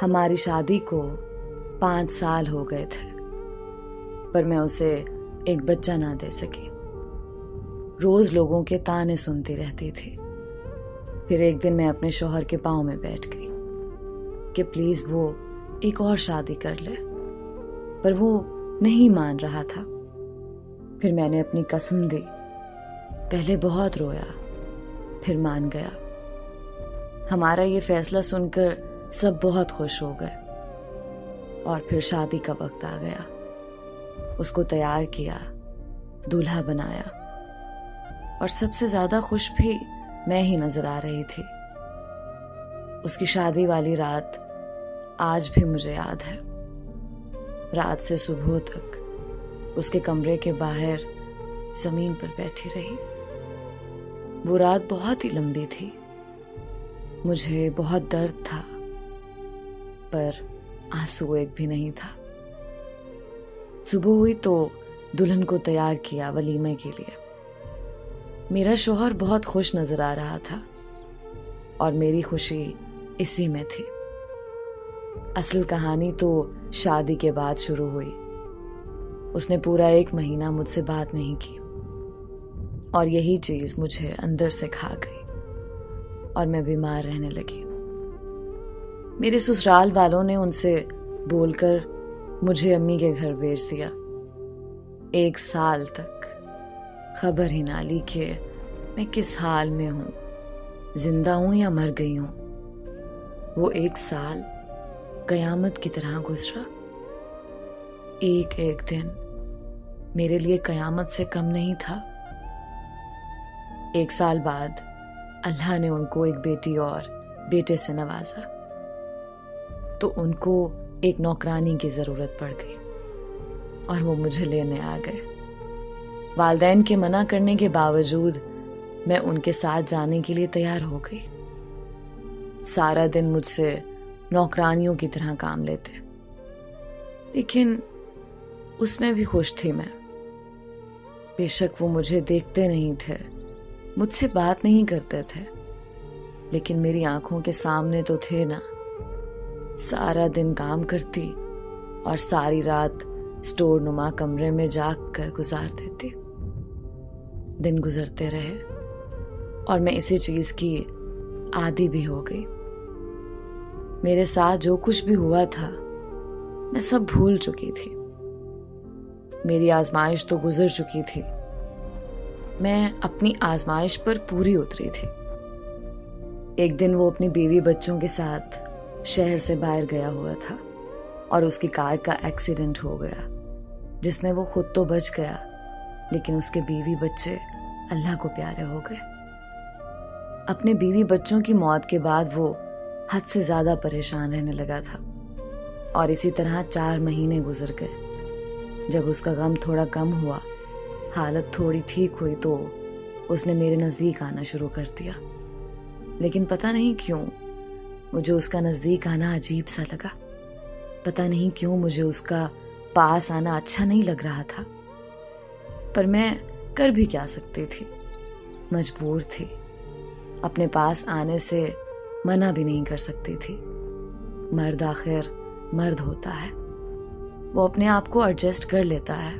हमारी शादी को 5 साल हो गए थे, पर मैं उसे एक बच्चा ना दे सकी। रोज लोगों के ताने सुनती रहती थी। फिर एक दिन मैं अपने शौहर के पाँव में बैठ गई कि प्लीज वो एक और शादी कर ले, पर वो नहीं मान रहा था। फिर मैंने अपनी कसम दी। पहले बहुत रोया, फिर मान गया। हमारा ये फैसला सुनकर सब बहुत खुश हो गए और फिर शादी का वक्त आ गया। उसको तैयार किया, दूल्हा बनाया और सबसे ज्यादा खुश भी मैं ही नजर आ रही थी। उसकी शादी वाली रात आज भी मुझे याद है। रात से सुबह तक उसके कमरे के बाहर जमीन पर बैठी रही। वो रात बहुत ही लंबी थी। मुझे बहुत दर्द था, पर आंसू एक भी नहीं था। सुबह हुई तो दुल्हन को तैयार किया वलीमे के लिए। मेरा शौहर बहुत खुश नजर आ रहा था और मेरी खुशी इसी में थी। असल कहानी तो शादी के बाद शुरू हुई। उसने पूरा 1 महीना मुझसे बात नहीं की और यही चीज मुझे अंदर से खा गई और मैं बीमार रहने लगी। मेरे ससुराल वालों ने उनसे बोलकर मुझे अम्मी के घर भेज दिया। 1 साल तक खबर ही ना ली कि मैं किस हाल में हूं, जिंदा हूं या मर गई हूं। वो 1 साल कयामत की तरह गुजरा। एक एक दिन मेरे लिए कयामत से कम नहीं था। 1 साल बाद अल्लाह ने उनको एक बेटी और बेटे से नवाजा, तो उनको एक नौकरानी की जरूरत पड़ गई और वो मुझे लेने आ गए। वालिदैन के मना करने के बावजूद मैं उनके साथ जाने के लिए तैयार हो गई। सारा दिन मुझसे नौकरानियों की तरह काम लेते, लेकिन उसमें भी खुश थी मैं। बेशक वो मुझे देखते नहीं थे, मुझसे बात नहीं करते थे, लेकिन मेरी आंखों के सामने तो थे ना। सारा दिन काम करती और सारी रात स्टोर नुमा कमरे में जाग कर गुजार देती। दिन गुजरते रहे और मैं इसी चीज की आदी भी हो गई। मेरे साथ जो कुछ भी हुआ था मैं सब भूल चुकी थी। मेरी आजमाइश तो गुजर चुकी थी। मैं अपनी आजमाइश पर पूरी उतरी थी। एक दिन वो अपनी बीवी बच्चों के साथ शहर से बाहर गया हुआ था और उसकी कार का एक्सीडेंट हो गया, जिसमें वो खुद तो बच गया, लेकिन उसके बीवी बच्चे अल्लाह को प्यारे हो गए। अपने बीवी बच्चों की मौत के बाद वो हद से ज्यादा परेशान रहने लगा था और इसी तरह 4 महीने गुजर गए। जब उसका गम थोड़ा कम हुआ, हालत थोड़ी ठीक हुई, तो उसने मेरे नजदीक आना शुरू कर दिया। लेकिन पता नहीं क्यों मुझे उसका नजदीक आना अजीब सा लगा। पता नहीं क्यों मुझे उसका पास आना अच्छा नहीं लग रहा था, पर मैं कर भी क्या सकती थी। मजबूर थी। अपने पास आने से मना भी नहीं कर सकती थी। मर्द आखिर मर्द होता है, वो अपने आप को एडजस्ट कर लेता है।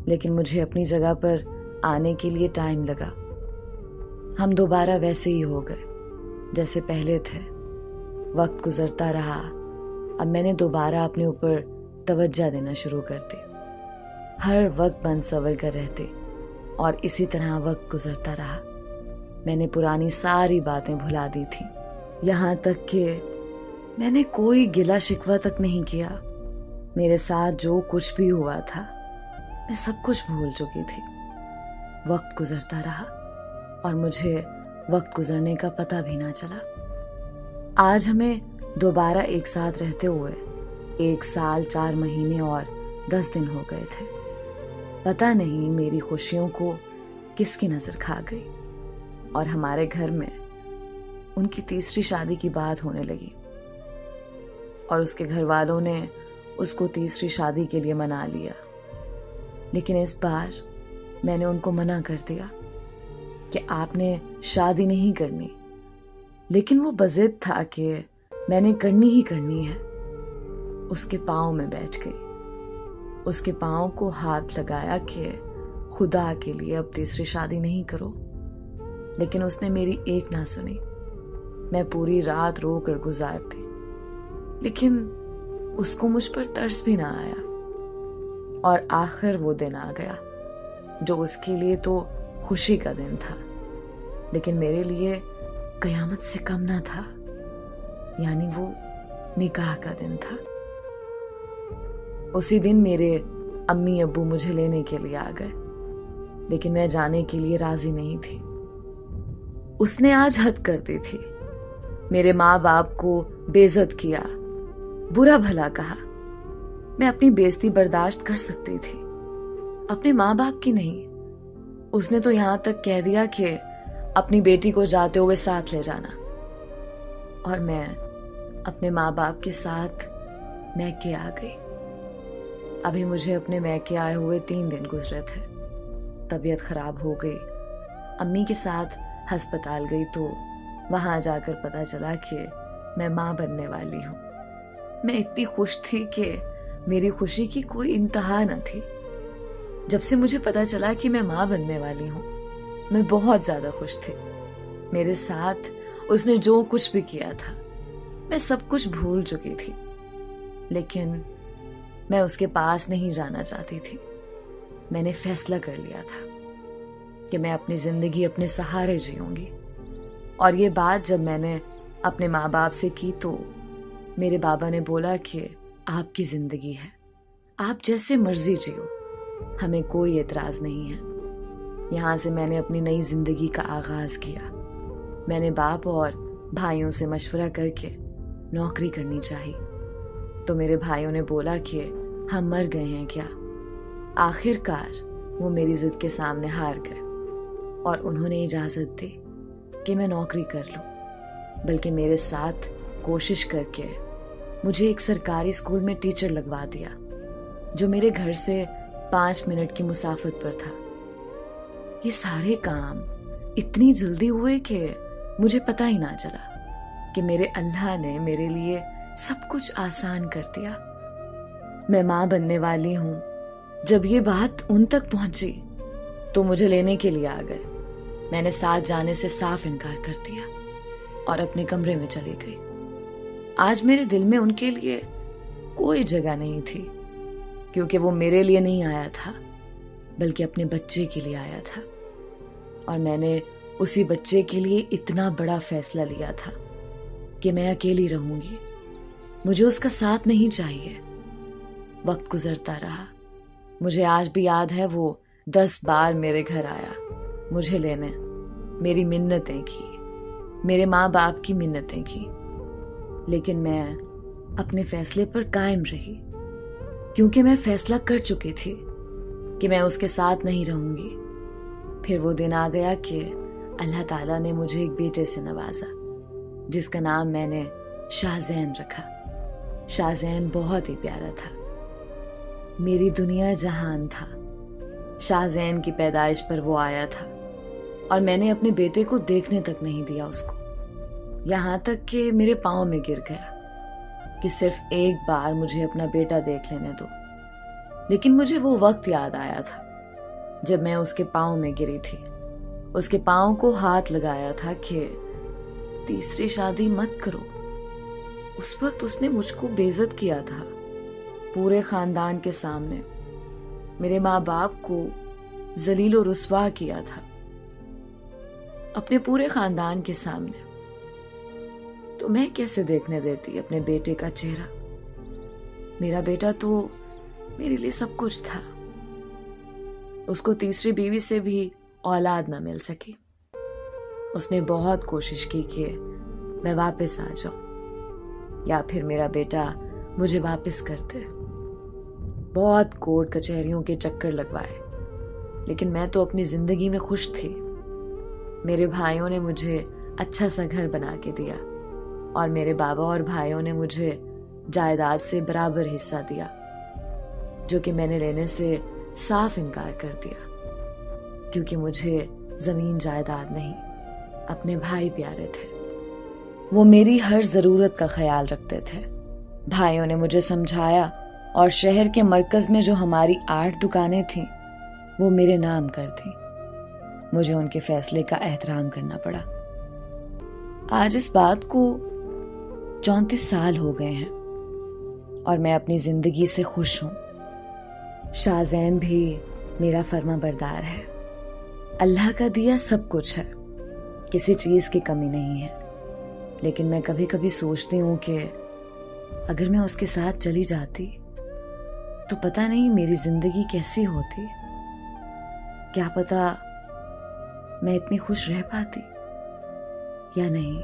लेकिन मुझे अपनी जगह पर आने के लिए टाइम लगा। हम दोबारा वैसे ही हो गए जैसे पहले थे। वक्त गुजरता रहा। अब मैंने दोबारा अपने ऊपर तवज्जो देना शुरू कर दी। हर वक्त बंद सवर कर रहते और इसी तरह वक्त गुजरता रहा। मैंने पुरानी सारी बातें भुला दी थी, यहाँ तक कि मैंने कोई गिला शिकवा तक नहीं किया। मेरे साथ जो कुछ भी हुआ था मैं सब कुछ भूल चुकी थी। वक्त गुजरता रहा और मुझे वक्त गुजरने का पता भी ना चला। आज हमें दोबारा एक साथ रहते हुए 1 साल 4 महीने और 10 दिन हो गए थे। पता नहीं मेरी खुशियों को किसकी नजर खा गई और हमारे घर में उनकी तीसरी शादी की बात होने लगी और उसके घर वालों ने उसको तीसरी शादी के लिए मना लिया। लेकिन इस बार मैंने उनको मना कर दिया कि आपने शादी नहीं करनी। लेकिन वो बज़िद था कि मैंने करनी ही करनी है। उसके पाँव में बैठ गई, उसके पाँव को हाथ लगाया कि खुदा के लिए अब तीसरी शादी नहीं करो। लेकिन उसने मेरी एक ना सुनी। मैं पूरी रात रो कर गुजारती, लेकिन उसको मुझ पर तरस भी ना आया। और आखिर वो दिन आ गया जो उसके लिए तो खुशी का दिन था, लेकिन मेरे लिए कयामत से कम ना था। यानी वो निकाह का दिन था। उसी दिन मेरे अम्मी अब्बू मुझे लेने के लिए आ गए, लेकिन मैं जाने के लिए राजी नहीं थी। उसने आज हद कर दी थी। मेरे माँ बाप को बेइज्जत किया, बुरा भला कहा। मैं अपनी बेइज्जती बर्दाश्त कर सकती थी, अपने माँ बाप की नहीं। उसने तो यहां तक कह दिया कि अपनी बेटी को जाते हुए साथ ले जाना। और मैं अपने माँ बाप के साथ मैके आ गई। अभी मुझे अपने मैके आए हुए 3 दिन गुजरे थे। तबीयत खराब हो गई, अम्मी के साथ अस्पताल गई तो वहां जाकर पता चला कि मैं माँ बनने वाली हूँ। मैं इतनी खुश थी कि मेरी खुशी की कोई इंतहा न थी। जब से मुझे पता चला कि मैं माँ बनने वाली हूँ, मैं बहुत ज्यादा खुश थी। मेरे साथ उसने जो कुछ भी किया था, मैं सब कुछ भूल चुकी थी। लेकिन मैं उसके पास नहीं जाना चाहती थी। मैंने फैसला कर लिया था कि मैं अपनी जिंदगी अपने सहारे जीऊंगी। और ये बात जब मैंने अपने माँ बाप से की तो मेरे बाबा ने बोला कि आपकी जिंदगी है, आप जैसे मर्जी जियो, हमें कोई एतराज नहीं है। यहाँ से मैंने अपनी नई जिंदगी का आगाज किया। मैंने बाप और भाइयों से मशवरा करके नौकरी करनी चाहिए। तो मेरे भाइयों ने बोला कि हम मर गए हैं क्या। आखिरकार वो मेरी जिद के सामने हार गए और उन्होंने इजाजत दी कि मैं नौकरी कर लूं, बल्कि मेरे साथ कोशिश करके मुझे एक सरकारी स्कूल में टीचर लगवा दिया, जो मेरे घर से 5 मिनट की मुसाफत पर था। ये सारे काम इतनी जल्दी हुए कि मुझे पता ही ना चला कि मेरे अल्लाह ने मेरे लिए सब कुछ आसान कर दिया। मैं माँ बनने वाली हूँ। जब ये बात उन तक पहुंची तो मुझे लेने के लिए आ गए। मैंने साथ जाने से साफ इनकार कर दिया और अपने कमरे में चली गई। आज मेरे दिल में उनके लिए कोई जगह नहीं थी, क्योंकि वो मेरे लिए नहीं आया था, बल्कि अपने बच्चे के लिए आया था। और मैंने उसी बच्चे के लिए इतना बड़ा फैसला लिया था कि मैं अकेली रहूंगी, मुझे उसका साथ नहीं चाहिए। वक्त गुजरता रहा। मुझे आज भी याद है वो 10 बार मेरे घर आया मुझे लेने, मेरी मिन्नतें की, मेरे माँ बाप की मिन्नतें की। लेकिन मैं अपने फैसले पर कायम रही, क्योंकि मैं फैसला कर चुकी थी कि मैं उसके साथ नहीं रहूंगी। फिर वो दिन आ गया कि अल्लाह ताला ने मुझे एक बेटे से नवाजा, जिसका नाम मैंने शाहजैन रखा। शाहजैन बहुत ही प्यारा था, मेरी दुनिया जहान था। शाहजैन की पैदाइश पर वो आया था और मैंने अपने बेटे को देखने तक नहीं दिया उसको, यहाँ तक कि मेरे पाँव में गिर गया कि सिर्फ एक बार मुझे अपना बेटा देख लेने दो। लेकिन मुझे वो वक्त याद आया था जब मैं उसके पाँव में गिरी थी, उसके पाँव को हाथ लगाया था कि तीसरी शादी मत करो। उस वक्त उसने मुझको बेइज्जत किया था पूरे खानदान के सामने, मेरे माँ बाप को जलील और रुस्वा किया था अपने पूरे खानदान के सामने। तो मैं कैसे देखने देती अपने बेटे का चेहरा। मेरा बेटा तो मेरे लिए सब कुछ था। उसको तीसरी बीवी से भी औलाद ना मिल सकी। उसने बहुत कोशिश की कि मैं वापस आ जाऊं या फिर मेरा बेटा मुझे वापस कर दे। बहुत कोर्ट कचहरियों के चक्कर लगवाए, लेकिन मैं तो अपनी जिंदगी में खुश थी। मेरे भाइयों ने मुझे अच्छा सा घर बना के दिया और मेरे बाबा और भाइयों ने मुझे जायदाद से बराबर हिस्सा दिया, जो कि मैंने लेने से साफ इनकार कर दिया, क्योंकि मुझे जमीन जायदाद नहीं, अपने भाई प्यारे थे। वो मेरी हर ज़रूरत का ख्याल रखते थे। भाइयों ने मुझे समझाया और शहर के मरकज़ में जो हमारी 8 दुकानें थीं वो मेरे नाम कर दी। मुझे उनके फैसले का एहतराम करना पड़ा। आज इस बात को 34 साल हो गए हैं और मैं अपनी ज़िंदगी से खुश हूँ। शाहज़ैन भी मेरा फर्माबरदार है। अल्लाह का दिया सब कुछ है, किसी चीज़ की कमी नहीं है। लेकिन मैं कभी कभी सोचती हूँ कि अगर मैं उसके साथ चली जाती तो पता नहीं मेरी जिंदगी कैसी होती। क्या पता मैं इतनी खुश रह पाती या नहीं।